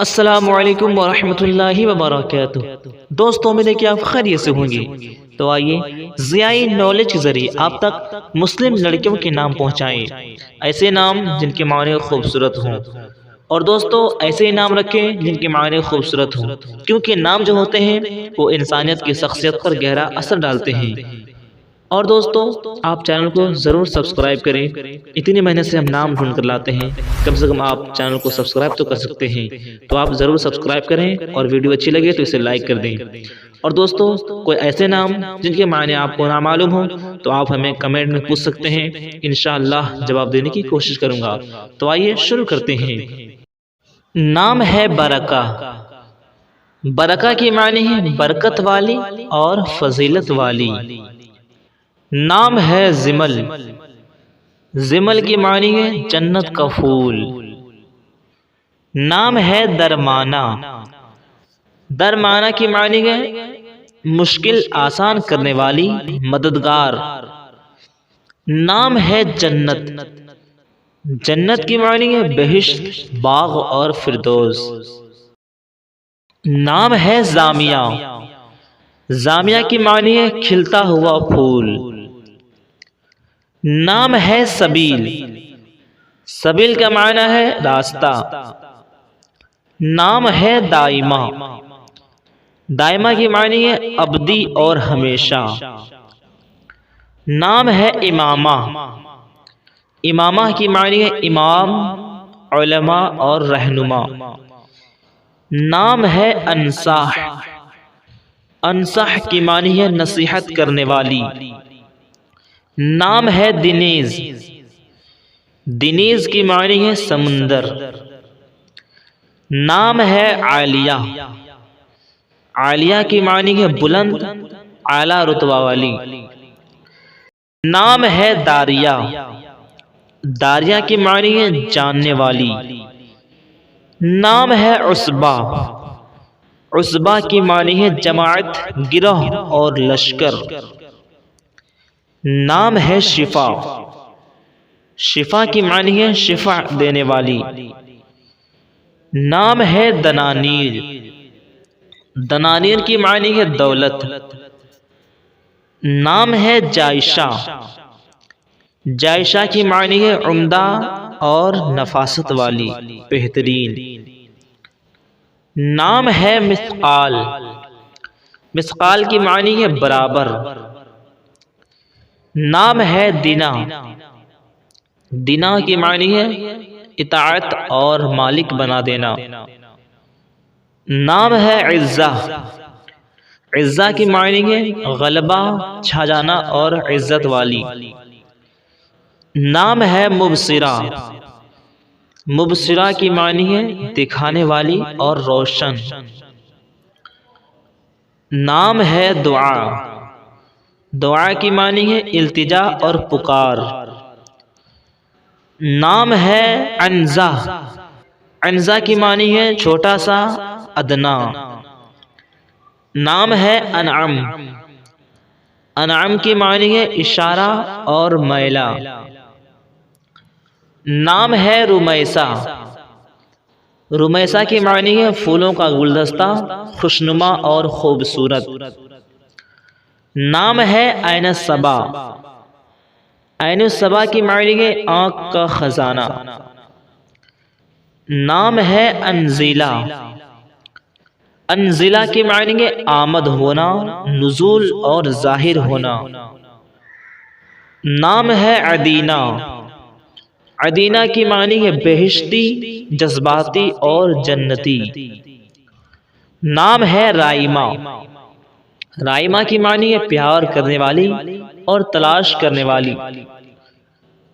السلام علیکم ورحمۃ اللہ وبرکاتہ۔ دوستوں، امید ہے کہ آپ خیریت سے ہوں گے۔ تو آئیے ضیائی نالج کے ذریعے آپ تک مسلم لڑکیوں کے نام پہنچائیں، ایسے نام جن کے معنی خوبصورت ہوں۔ اور دوستو، ایسے نام رکھیں جن کے معنی خوبصورت ہوں، کیونکہ نام جو ہوتے ہیں وہ انسانیت کی شخصیت پر گہرا اثر ڈالتے ہیں۔ اور دوستو، آپ چینل کو ضرور سبسکرائب کریں۔ اتنی محنت سے ہم نام ڈھونڈ کر لاتے ہیں، کم سے کم آپ چینل کو سبسکرائب تو کر سکتے ہیں۔ تو آپ ضرور سبسکرائب کریں، اور ویڈیو اچھی لگے تو اسے لائک کر دیں۔ اور دوستو، کوئی ایسے نام جن کے معنی آپ کو نامعلوم ہوں تو آپ ہمیں کمنٹ میں پوچھ سکتے ہیں، انشاءاللہ جواب دینے کی کوشش کروں گا۔ تو آئیے شروع کرتے ہیں۔ نام ہے برکہ۔ برکہ کی معنی ہے برکت والی اور فضیلت والی۔ نام ہے زمل۔ زمل کی معنی ہے جنت کا پھول۔ نام ہے درمانہ۔ درمانہ کی معنی ہے مشکل آسان کرنے والی، مددگار۔ نام ہے جنت۔ جنت کی معنی ہے بہشت، باغ اور فردوس۔ نام ہے زامیہ۔ زامیہ کی معنی ہے کھلتا ہوا پھول۔ نام ہے سبیل۔ سبیل کا معنی ہے راستہ۔ نام ہے دائمہ۔ دائمہ کی معنی ہے ابدی اور ہمیشہ۔ نام ہے امامہ۔ امامہ کی معنی ہے امام، علماء اور رہنما۔ نام ہے انصاح۔ انصاح کی معنی ہے نصیحت کرنے والی۔ نام ہے دنیز۔ دنیز کی معنی ہے سمندر۔ نام ہے عالیہ۔ عالیہ کی معنی ہے بلند، اعلیٰ رتبہ والی۔ نام ہے داریہ۔ داریہ کی معنی ہے جاننے والی۔ نام ہے عصبہ۔ عصبہ کی معنی ہے جماعت، گروہ اور لشکر۔ نام ہے شفا۔ شفا کی معنی ہے شفا دینے والی۔ نام ہے دنانیر۔ دنانیر کی معنی ہے دولت۔ نام ہے جائشہ۔ جائشہ کی معنی ہے عمدہ اور نفاست والی، بہترین۔ نام ہے مثقال۔ مثقال کی معنی ہے برابر۔ نام ہے دینا۔ دینا کی معنی ہے اطاعت اور مالک بنا دینا۔ نام ہے عزہ۔ عزہ کی معنی ہے غلبہ، چھا جانا اور عزت والی۔ نام ہے مبصرہ۔ مبصرہ کی معنی ہے دکھانے والی اور روشن۔ نام ہے دعا۔ دعا کی معنی ہے التجا اور پکار۔ نام ہے عنزہ۔ عنزہ کی معنی ہے چھوٹا سا، ادنا۔ نام ہے انعم۔ انعم کی معنی ہے اشارہ اور میلہ۔ نام ہے رمیسہ۔ رمیسہ کی معنی ہے پھولوں کا گلدستہ، خوشنما اور خوبصورت۔ نام ہے عین الصبا۔ عین الصبا کی معنی ہے آنکھ کا خزانہ۔ نام ہے انزلہ۔ انزلہ کی معنی ہے آمد ہونا، نزول اور ظاہر ہونا۔ نام ہے عدینہ۔ عدینہ کی معنی ہے بہشتی، جذباتی اور جنتی۔ نام ہے رائمہ۔ رائمہ کی معنی ہے پیار کرنے والی اور تلاش کرنے والی۔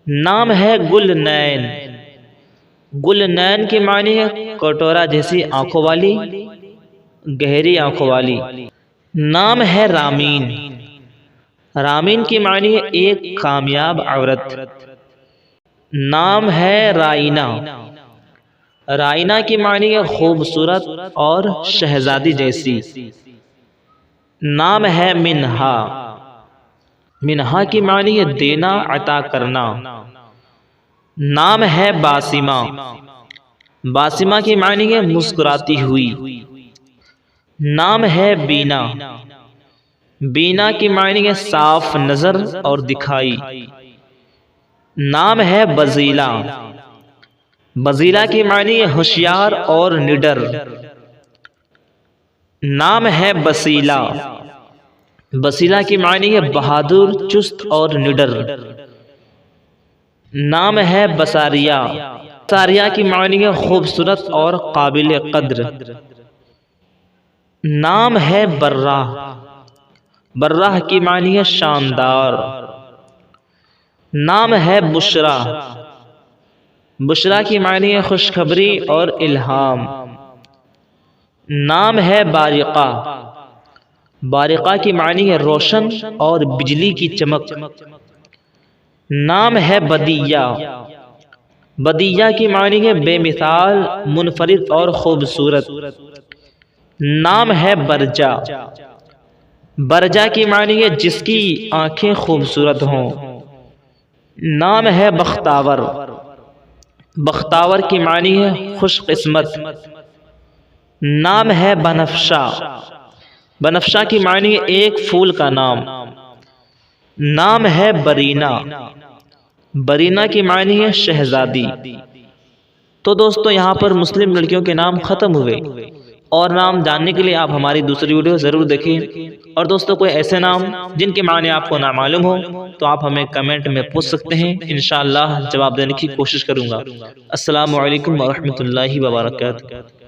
نام ہے گلنین۔ گلنین کی معنی ہے کٹورا جیسی آنکھوں والی، گہری آنکھوں والی۔ نام ہے رامین۔ رامین کی معنی ہے ایک کامیاب عورت۔ نام ہے رائنہ۔ رائنہ کی معنی ہے خوبصورت اور شہزادی جیسی۔ نام ہے منہا۔ منہا کی معنی ہے دینا، عطا کرنا۔ نام ہے باسمہ۔ باسمہ کی معنی ہے مسکراتی ہوئی۔ نام ہے بینا، بینا کی معنی ہے صاف نظر اور دکھائی۔ نام ہے بزیلہ، بزیلہ کی معنی ہے ہوشیار اور نڈر۔ نام ہے بسیلہ، بسیلہ کی معنی ہے بہادر، چست اور نڈر۔ نام ہے بساریہ، بساریہ کی معنی ہے خوبصورت اور قابل قدر۔ نام ہے براہ، براہ کی معنی ہے شاندار۔ نام ہے بشرا، بشرا کی معنی ہے خوشخبری اور الہام۔ نام ہے بارقہ، بارقہ کی معنی ہے روشن اور بجلی کی چمک۔ نام ہے بدیہ، بدیہ کی معنی ہے بے مثال، منفرد اور خوبصورت۔ نام ہے برجا، برجا کی معنی ہے جس کی آنکھیں خوبصورت ہوں۔ نام ہے بختاور، بختاور کی معنی ہے خوش قسمت۔ نام ہے بنفشہ، بنفشہ کی معنی ہے ایک پھول کا نام۔ نام ہے برینہ، برینہ کی معنی ہے شہزادی۔ تو دوستو یہاں پر مسلم لڑکیوں کے نام ختم ہوئے، اور نام جاننے کے لیے آپ ہماری دوسری ویڈیو ضرور دیکھیں۔ اور دوستو کوئی ایسے نام جن کے معنی آپ کو نامعلوم ہو تو آپ ہمیں کمنٹ میں پوچھ سکتے ہیں، انشاءاللہ جواب دینے کی کوشش کروں گا۔ السلام علیکم ورحمۃ اللہ وبرکاتہ۔